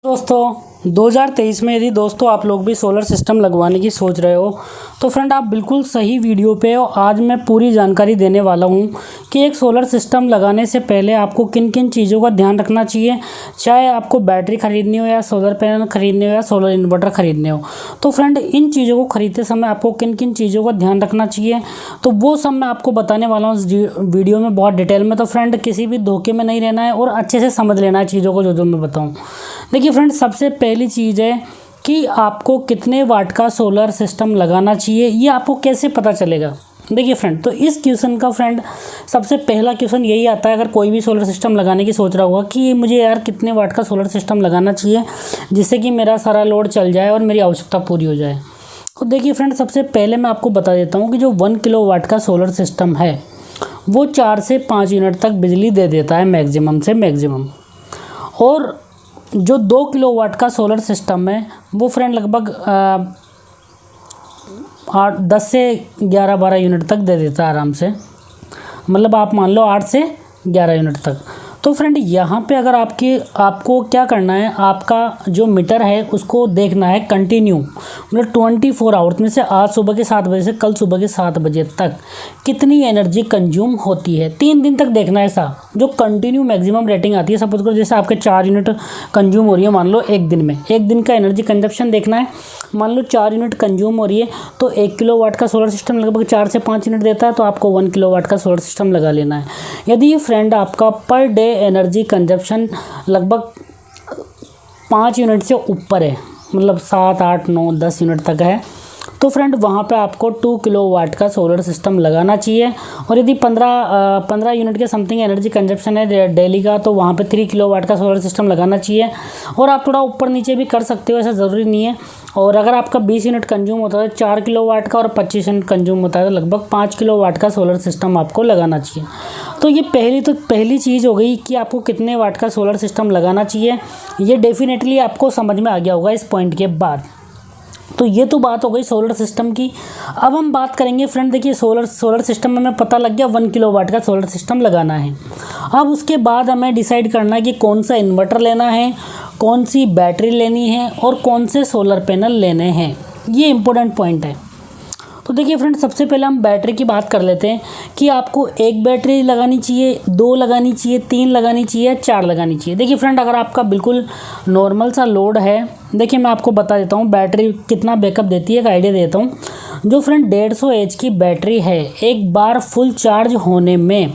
दोस्तों 2023 में यदि दोस्तों आप लोग भी सोलर सिस्टम लगवाने की सोच रहे हो तो फ्रेंड आप बिल्कुल सही वीडियो पे हो। आज मैं पूरी जानकारी देने वाला हूँ कि एक सोलर सिस्टम लगाने से पहले आपको किन किन चीज़ों का ध्यान रखना चाहिए। चाहे आपको बैटरी ख़रीदनी हो या सोलर पैनल ख़रीदने हो या सोलर इन्वर्टर ख़रीदने हो, तो फ्रेंड इन चीज़ों को ख़रीदते समय आपको किन किन चीज़ों का ध्यान रखना चाहिए, तो वो सब मैं आपको बताने वाला हूँ इस वीडियो में बहुत डिटेल में। तो फ्रेंड किसी भी धोखे में नहीं रहना है और अच्छे से समझ लेना है चीज़ों को जो मैं बताऊँ। देखिए फ्रेंड, सबसे पहली चीज़ है कि आपको कितने वाट का सोलर सिस्टम लगाना चाहिए, ये आपको कैसे पता चलेगा। देखिए फ्रेंड, तो इस क्वेश्चन का फ्रेंड सबसे पहला क्वेश्चन यही आता है अगर कोई भी सोलर सिस्टम लगाने की सोच रहा होगा कि मुझे यार कितने वाट का सोलर सिस्टम लगाना चाहिए जिससे कि मेरा सारा लोड चल जाए और मेरी आवश्यकता पूरी हो जाए। तो देखिए फ्रेंड, सबसे पहले मैं आपको बता देता हूँ कि जो 1 किलोवाट का सोलर सिस्टम है वो 4 से 5 यूनिट तक बिजली दे देता है मैक्सिमम से मैक्सिमम। और जो 2 किलोवाट का सोलर सिस्टम है वो फ्रेंड लगभग 10 से 11-12 यूनिट तक दे देता है आराम से, मतलब आप मान लो 8 से 11 यूनिट तक। तो फ्रेंड यहाँ पे अगर आपको क्या करना है, आपका जो मीटर है उसको देखना है कंटिन्यू, मतलब 24 आवर्स में से आज सुबह के 7 बजे से कल सुबह के 7 बजे तक कितनी एनर्जी कंज्यूम होती है। 3 दिन तक देखना है ऐसा, जो कंटिन्यू मैक्सिमम रेटिंग आती है। सपोज करो जैसे आपके 4 यूनिट कंज्यूम हो रही है मान लो एक दिन में, एक दिन का एनर्जी कंजप्शन देखना है। मान लो 4 यूनिट कंज्यूम हो रही है तो 1 किलोवाट का सोलर सिस्टम लगभग 4 से 5 यूनिट देता है, तो आपको 1 किलोवाट का सोलर सिस्टम लगा लेना है। यदि ये फ्रेंड आपका पर डे एनर्जी कंजप्शन लगभग 5 यूनिट से ऊपर है, मतलब 7, 8, 9, 10 यूनिट तक है, तो फ्रेंड वहाँ पे आपको 2 किलोवाट का सोलर सिस्टम लगाना चाहिए। और यदि 15 यूनिट के समथिंग एनर्जी कंजप्शन है डेली का, तो वहाँ पे 3 किलोवाट का सोलर सिस्टम लगाना चाहिए। और आप थोड़ा ऊपर नीचे भी कर सकते हो, ऐसा ज़रूरी नहीं है। और अगर आपका 20 यूनिट कंज्यूम होता है 4 किलोवाट का और 25 यूनिट कंज्यूम होता है तो लगभग 5 किलोवाट का सोलर सिस्टम आपको लगाना चाहिए। तो ये पहली चीज़ हो गई कि आपको कितने वाट का सोलर सिस्टम लगाना चाहिए। ये डेफिनेटली आपको समझ में आ गया होगा इस पॉइंट के बाद। तो ये तो बात हो गई सोलर सिस्टम की। अब हम बात करेंगे फ्रेंड, देखिए सोलर सिस्टम में हमें पता लग गया 1 किलोवाट का सोलर सिस्टम लगाना है। अब उसके बाद हमें डिसाइड करना है कि कौन सा इन्वर्टर लेना है, कौन सी बैटरी लेनी है और कौन से सोलर पैनल लेने हैं। ये इंपॉर्टेंट पॉइंट है। तो देखिए फ्रेंड, सबसे पहले हम बैटरी की बात कर लेते हैं कि आपको 1 बैटरी लगानी चाहिए, 2 लगानी चाहिए, 3 लगानी चाहिए, 4 लगानी चाहिए। देखिए फ्रेंड, अगर आपका बिल्कुल नॉर्मल सा लोड है, देखिए मैं आपको बता देता हूँ बैटरी कितना बैकअप देती है, एक आइडिया देता हूँ। जो फ्रेंड 150 एच की बैटरी है, एक बार फुल चार्ज होने में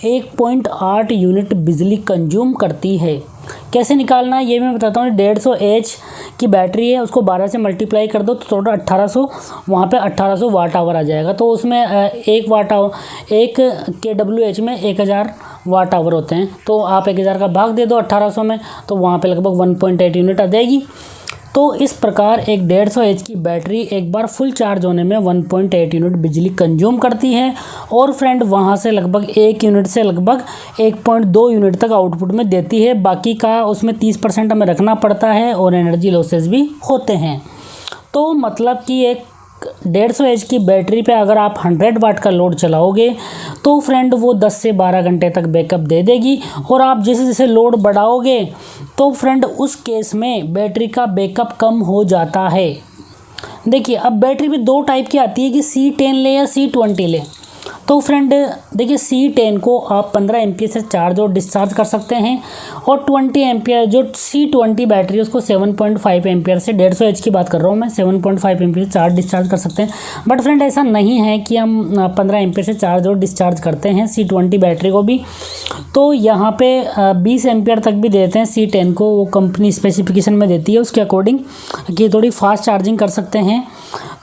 1.8 यूनिट बिजली कंज्यूम करती है। कैसे निकालना है ये मैं बताता हूँ। 150 एच की बैटरी है, उसको 12 से मल्टीप्लाई कर दो तो टोटल 1800, वहाँ पे 1800 वाट आवर आ जाएगा। तो उसमें 1 kWh में 1000 वाट आवर होते हैं, तो आप 1000 का भाग दे दो 1800 में, तो वहाँ पे लगभग 1.8 यूनिट आ जाएगी। तो इस प्रकार एक 150 एच की बैटरी एक बार फुल चार्ज होने में 1.8 यूनिट बिजली कंज्यूम करती है। और फ्रेंड वहाँ से लगभग 1 यूनिट से लगभग 1.2 यूनिट तक आउटपुट में देती है। बाकी का उसमें 30% हमें रखना पड़ता है और एनर्जी लॉसेस भी होते हैं। तो मतलब कि एक 150 एच की बैटरी पे अगर आप 100 वाट का लोड चलाओगे तो फ्रेंड वो 10 से 12 घंटे तक बैकअप दे देगी। और आप जैसे जैसे लोड बढ़ाओगे तो फ्रेंड उस केस में बैटरी का बैकअप कम हो जाता है। देखिए अब बैटरी भी 2 टाइप की आती है कि C10 ले या C20 ले। तो फ्रेंड देखिए C10 को आप 15 एम्पियर से चार्ज और डिस्चार्ज कर सकते हैं, और 20 एम्पियर जो C20 बैटरी है उसको 7.5 एम्पियर से 150 एच की बात कर रहा हूँ मैं, 7.5 एम्पियर चार्ज डिस्चार्ज कर सकते हैं। बट फ्रेंड ऐसा नहीं है कि हम 15 एम्पियर से चार्ज और डिस्चार्ज करते हैं C20 बैटरी को भी। तो यहाँ पे 20 एम्पियर तक भी देते हैं C10 को, वो कंपनी स्पेसिफिकेशन में देती है उसके अकॉर्डिंग कि थोड़ी फास्ट चार्जिंग कर सकते हैं।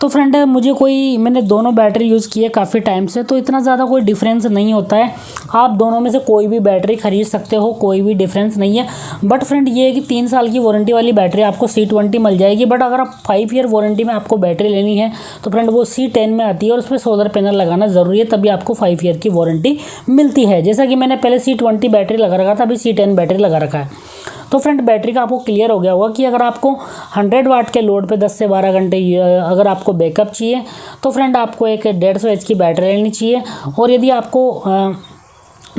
तो फ्रेंड मैंने दोनों बैटरी यूज़ की है काफ़ी टाइम से, तो इतना ज़्यादा कोई डिफरेंस नहीं होता है। आप दोनों में से कोई भी बैटरी ख़रीद सकते हो, कोई भी डिफरेंस नहीं है। बट फ्रेंड ये है कि 3 साल की वारंटी वाली बैटरी आपको C20 मिल जाएगी। बट अगर आप 5 ईयर वारंटी में आपको बैटरी लेनी है तो फ्रेंड वो C10 में आती है और उसमें सोलर पैनल लगाना ज़रूरी है, तभी आपको 5 ईयर की वारंटी मिलती है। जैसा कि मैंने पहले C20 बैटरी लगा रखा था, अभी C10 बैटरी लगा रखा है। तो फ्रेंड बैटरी का आपको क्लियर हो गया होगा कि अगर आपको 100 वाट के लोड पे 10 से 12 घंटे अगर आपको बैकअप चाहिए तो फ्रेंड आपको एक 150 एच की बैटरी लेनी चाहिए। और यदि आपको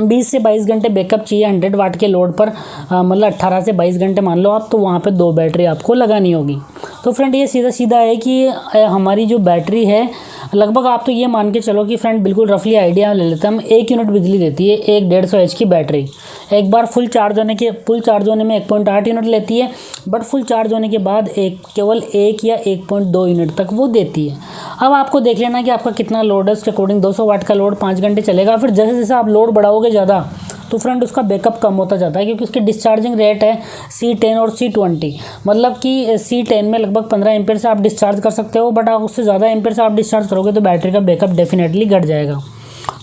20 से 22 घंटे बैकअप चाहिए 100 वाट के लोड पर, मतलब 18 से 22 घंटे मान लो आप, तो वहाँ पे 2 बैटरी आपको लगानी होगी। तो फ्रेंड ये सीधा सीधा है कि हमारी जो बैटरी है लगभग आप तो ये मान के चलो कि फ्रेंड बिल्कुल रफली आइडिया ले लेते हैं हम, 1 यूनिट बिजली देती है एक 150 एच की बैटरी। एक बार फुल चार्ज होने में 1.8 यूनिट लेती है, बट फुल चार्ज होने के बाद केवल 1 या 1.2 यूनिट तक वो देती है। अब आपको देख लेना कि आपका कितना लोड है, उसके अकॉर्डिंग 200 वाट का लोड 5 घंटे चलेगा। फिर जैसे जैसे आप लोड बढ़ाओगे ज़्यादा तो फ्रेंड उसका बैकअप कम होता जाता है, क्योंकि उसकी डिस्चार्जिंग रेट है C10 और C20, मतलब कि C10 में लगभग 15 एम्पीयर से आप डिस्चार्ज कर सकते हो, बट आप उससे ज़्यादा एम्पीयर से आप डिस्चार्ज करोगे तो बैटरी का बैकअप डेफिनेटली घट जाएगा।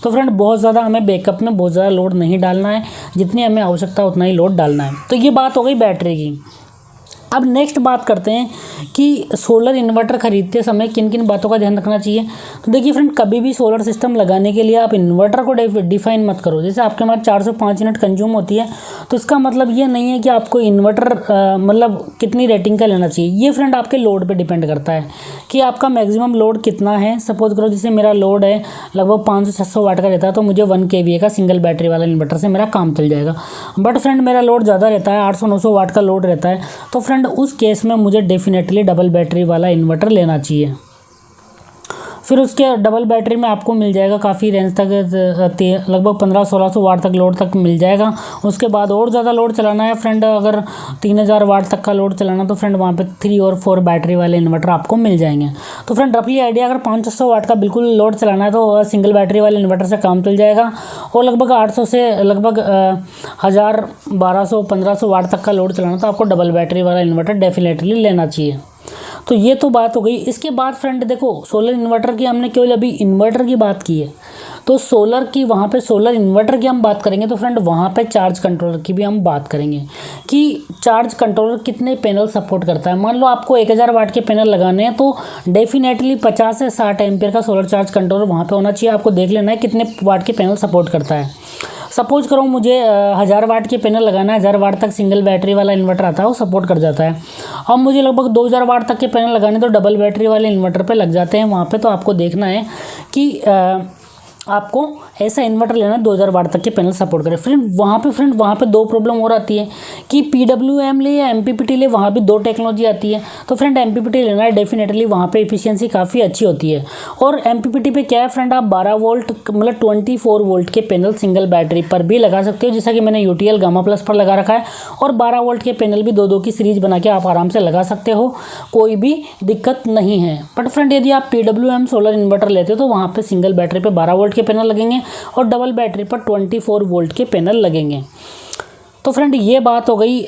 तो फ्रेंड बहुत ज़्यादा हमें बैकअप में बहुत ज़्यादा लोड नहीं डालना है, जितनी हमें आवश्यकता उतना ही लोड डालना है। तो ये बात हो गई बैटरी की। अब नेक्स्ट बात करते हैं कि सोलर इन्वर्टर खरीदते समय किन किन बातों का ध्यान रखना चाहिए। तो देखिए फ्रेंड, कभी भी सोलर सिस्टम लगाने के लिए आप इन्वर्टर को डिफाइन मत करो। जैसे आपके हमारे 405 यूनिट कंज्यूम होती है, तो इसका मतलब ये नहीं है कि आपको इन्वर्टर मतलब कितनी रेटिंग का लेना चाहिए। ये फ्रेंड आपके लोड पे डिपेंड करता है कि आपका मैक्सिमम लोड कितना है। सपोज करो जैसे मेरा लोड है लगभग 500-600 वाट का रहता है, तो मुझे 1 kVA का सिंगल बैटरी वाला इन्वर्टर से मेरा काम चल जाएगा। बट फ्रेंड मेरा लोड ज़्यादा रहता है, 800-900 वाट का लोड रहता है, तो फ्रेंड उस केस में मुझे डेफिनेटली डबल बैटरी वाला इन्वर्टर लेना चाहिए। फिर उसके डबल बैटरी में आपको मिल जाएगा काफ़ी रेंज तक, लगभग 1500-1600 वाट तक लोड तक मिल जाएगा। उसके बाद और ज़्यादा लोड चलाना है फ्रेंड, अगर 3000 वाट तक का लोड चलाना, तो फ्रेंड वहाँ पे 3 और 4 बैटरी वाले इन्वर्टर आपको मिल जाएंगे। तो फ्रेंड रफली आइडिया, अगर 500 वाट का बिल्कुल लोड चलाना है तो सिंगल बैटरी वाले इन्वर्टर से काम चल जाएगा, और लगभग 800 से लगभग 1000, 1200, 1500 वाट तक का लोड चलाना तो आपको डबल बैटरी वाला इन्वर्टर डेफिनेटली लेना चाहिए। तो ये तो बात हो गई। इसके बाद फ्रेंड देखो, सोलर इन्वर्टर की हमने केवल अभी इन्वर्टर की बात की है, तो सोलर की वहाँ पे सोलर इन्वर्टर की हम बात करेंगे तो फ्रेंड वहाँ पे चार्ज कंट्रोलर की भी हम बात करेंगे कि चार्ज कंट्रोलर कितने पैनल सपोर्ट करता है। मान लो आपको 1000 वाट के पैनल लगाने हैं, तो डेफिनेटली 50 से 60 एम्पीयर का सोलर चार्ज कंट्रोलर वहाँ पे होना चाहिए। आपको देख लेना है कितने वाट के पैनल सपोर्ट करता है। सपोज करो मुझे 1000 वाट के पैनल लगाना है, 1000 वाट तक सिंगल बैटरी वाला इन्वर्टर आता है, वो सपोर्ट कर जाता है। अब मुझे लगभग 2000 वाट तक के पैनल लगाने तो डबल बैटरी वाले इन्वर्टर पे लग जाते हैं वहाँ पे। तो आपको देखना है कि आपको ऐसा इन्वर्टर लेना है 2000 वाट तक के पैनल सपोर्ट करे। फ्रेंड वहाँ पे 2 प्रॉब्लम और आती है कि PWM ले या MPPT ले, वहाँ भी 2 टेक्नोलॉजी आती है। तो फ्रेंड MPPT लेना है, डेफिनेटली वहाँ पे एफिशिएंसी काफ़ी अच्छी होती है। और MPPT पे क्या है फ्रेंड, आप 12 वोल्ट मतलब 24 वोल्ट के पैनल सिंगल बैटरी पर भी लगा सकते हो, जैसा कि मैंने UTL गामा प्लस पर लगा रखा है। और 12 वोल्ट के पैनल भी 2-2 की सीरीज बना के आप आराम से लगा सकते हो, कोई भी दिक्कत नहीं है। बट फ्रेंड यदि आप PWM सोलर इन्वर्टर लेते हो तो वहाँ पे सिंगल बैटरी पे 12 वोल्ट के पैनल लगेंगे और डबल बैटरी पर 24 वोल्ट के पैनल लगेंगे। तो फ्रेंड ये बात हो गई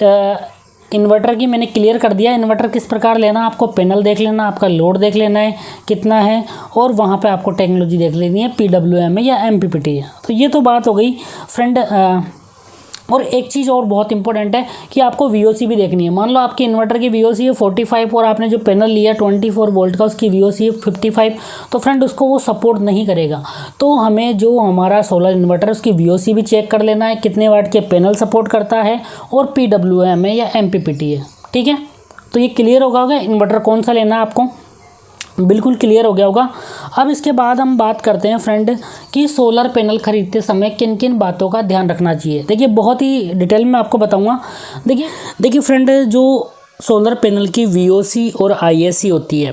इन्वर्टर की, मैंने क्लियर कर दिया इन्वर्टर किस प्रकार लेना। आपको पैनल देख लेना, आपका लोड देख लेना है कितना है, और वहाँ पे आपको टेक्नोलॉजी देख लेनी है PWM है या MPPT है। तो ये तो बात हो गई फ्रेंड। और एक चीज़ और बहुत इंपॉर्टेंट है कि आपको VOC भी देखनी है। मान लो आपके इन्वर्टर की VOC है 45 और आपने जो पैनल लिया 24 वोल्ट का, उसकी VOC है 55, तो फ्रेंड उसको वो सपोर्ट नहीं करेगा। तो हमें जो हमारा सोलर इन्वर्टर है उसकी VOC भी चेक कर लेना है, कितने वाट के पैनल सपोर्ट करता है, और PWM है या MPPT है। ठीक है, तो ये क्लियर होगा इन्वर्टर कौन सा लेना है आपको, बिल्कुल क्लियर हो गया होगा। अब इसके बाद हम बात करते हैं फ्रेंड कि सोलर पैनल खरीदते समय किन किन बातों का ध्यान रखना चाहिए। देखिए बहुत ही डिटेल में आपको बताऊंगा। देखिए फ्रेंड, जो सोलर पैनल की VOC और ISC होती है,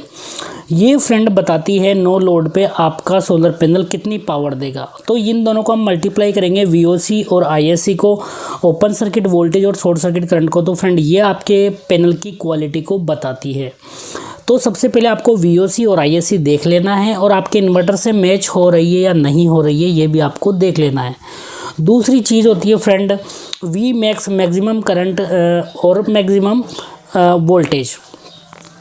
ये फ्रेंड बताती है नो लोड पे आपका सोलर पैनल कितनी पावर देगा। तो इन दोनों को हम मल्टीप्लाई करेंगे, VOC और ISC को, ओपन सर्किट वोल्टेज और शॉर्ट सर्किट करंट को, तो फ्रेंड ये आपके पैनल की क्वालिटी को बताती है। तो सबसे पहले आपको VOC और ISC देख लेना है, और आपके इन्वर्टर से मैच हो रही है या नहीं हो रही है ये भी आपको देख लेना है। दूसरी चीज़ होती है फ्रेंड Vmax मैक्सिमम करंट और मैक्सिमम वोल्टेज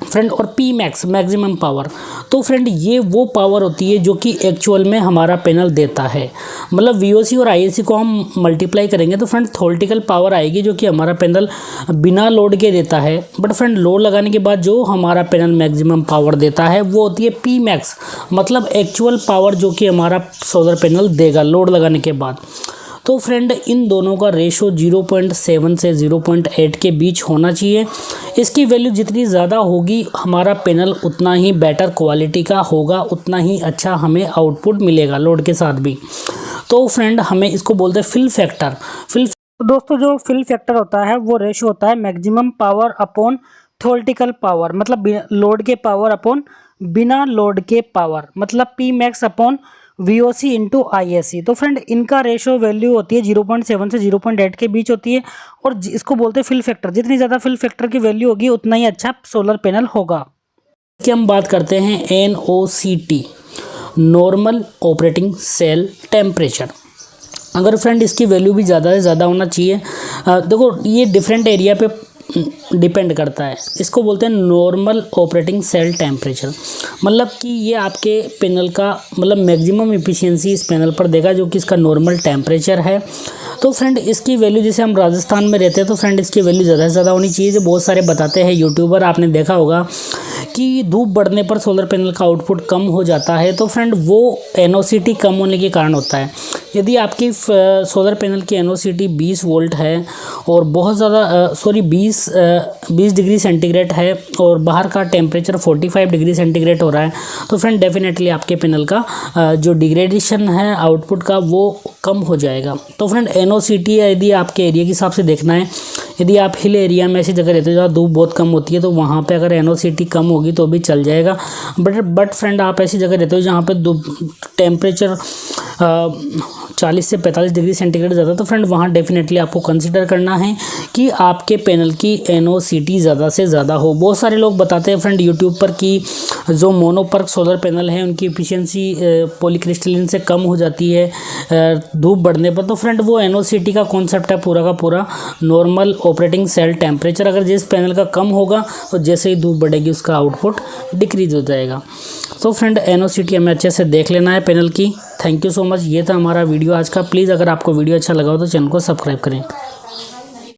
फ्रेंड, और Pmax मैक्सिमम पावर। तो फ्रेंड ये वो पावर होती है जो कि एक्चुअल में हमारा पैनल देता है। मतलब VOC और ISC को हम मल्टीप्लाई करेंगे तो फ्रेंड थ्योरेटिकल पावर आएगी जो कि हमारा पैनल बिना लोड के देता है। बट फ्रेंड लोड लगाने के बाद जो हमारा पैनल मैक्सिमम पावर देता है वो होती है Pmax, मतलब एक्चुअल पावर जो कि हमारा सोलर पैनल देगा लोड लगाने के बाद। तो फ्रेंड इन दोनों का रेशो 0.7 से 0.8 के बीच होना चाहिए। इसकी वैल्यू जितनी ज़्यादा होगी हमारा पैनल उतना ही बेटर क्वालिटी का होगा, उतना ही अच्छा हमें आउटपुट मिलेगा लोड के साथ भी। तो फ्रेंड हमें इसको बोलते हैं फिल फैक्टर। दोस्तों जो फिल फैक्टर होता है वो रेशो होता है maximum power upon theoretical power, मतलब लोड के पावर अपॉन बिना लोड के पावर, मतलब P max upon VOC into ISC। तो फ्रेंड इनका रेशो वैल्यू होती है 0.7 से 0.8 के बीच होती है और इसको बोलते हैं फिल फैक्टर। जितनी ज़्यादा फिल फैक्टर की वैल्यू होगी उतना ही अच्छा सोलर पैनल होगा। इसकी हम बात करते हैं NOCT, normal operating cell temperature. अगर फ्रेंड इसकी वैल्यू भी ज़्यादा से ज़्यादा होना चाहिए, देखो ये डिफरेंट एरिया पे डिपेंड करता है। इसको बोलते हैं नॉर्मल ऑपरेटिंग सेल टेम्परेचर, मतलब कि ये आपके पैनल का मतलब मैक्सिमम इफिशिएंसी इस पैनल पर देगा जो कि इसका नॉर्मल टेम्परेचर है। तो फ्रेंड इसकी वैल्यू, जैसे हम राजस्थान में रहते हैं तो फ्रेंड इसकी वैल्यू ज़्यादा से ज़्यादा होनी चाहिए। जो बहुत सारे बताते हैं यूट्यूबर, आपने देखा होगा कि धूप बढ़ने पर सोलर पैनल का आउटपुट कम हो जाता है। तो फ्रेंड वो NOCT कम होने के कारण होता है। यदि आपकी सोलर पैनल की NOCT 20 वोल्ट है और बहुत ज़्यादा 20 डिग्री सेंटीग्रेड है और बाहर का टेम्परेचर 45 डिग्री सेंटीग्रेड हो रहा है, तो फ्रेंड डेफिनेटली आपके पैनल का जो डिग्रेडेशन है आउटपुट का वो कम हो जाएगा। तो फ्रेंड NOCT यदि आपके एरिया के हिसाब से देखना है, यदि आप हिल एरिया में ऐसी जगह रहते हो जहाँ धूप बहुत कम होती है तो वहाँ पे अगर NOCT कम होगी तो भी चल जाएगा। बट फ्रेंड आप ऐसी जगह रहते हो जहाँ पे टेम्परेचर 40 से 45 डिग्री सेंटीग्रेड ज़्यादा, तो फ्रेंड वहाँ डेफिनेटली आपको कंसिडर करना है कि आपके पैनल की NOCT ज़्यादा से ज़्यादा हो। बहुत सारे लोग बताते हैं फ्रेंड यूट्यूब पर कि जो मोनोपर्क सोलर पैनल है उनकी एफिशिएंसी पॉलीक्रिस्टलिन से कम हो जाती है धूप बढ़ने पर। तो फ्रेंड वो NOCT का कॉन्सेप्ट है पूरा का पूरा नॉर्मल ऑपरेटिंग सेल टेम्परेचर। अगर जिस पैनल का कम होगा तो जैसे ही धूप बढ़ेगी उसका आउटपुट डिक्रीज हो जाएगा। तो फ्रेंड NOCT हमें अच्छे से देख लेना है पैनल की। Thank you so much. ये था हमारा वीडियो आज का। प्लीज़ अगर आपको वीडियो अच्छा लगा हो तो चैनल को सब्सक्राइब करें।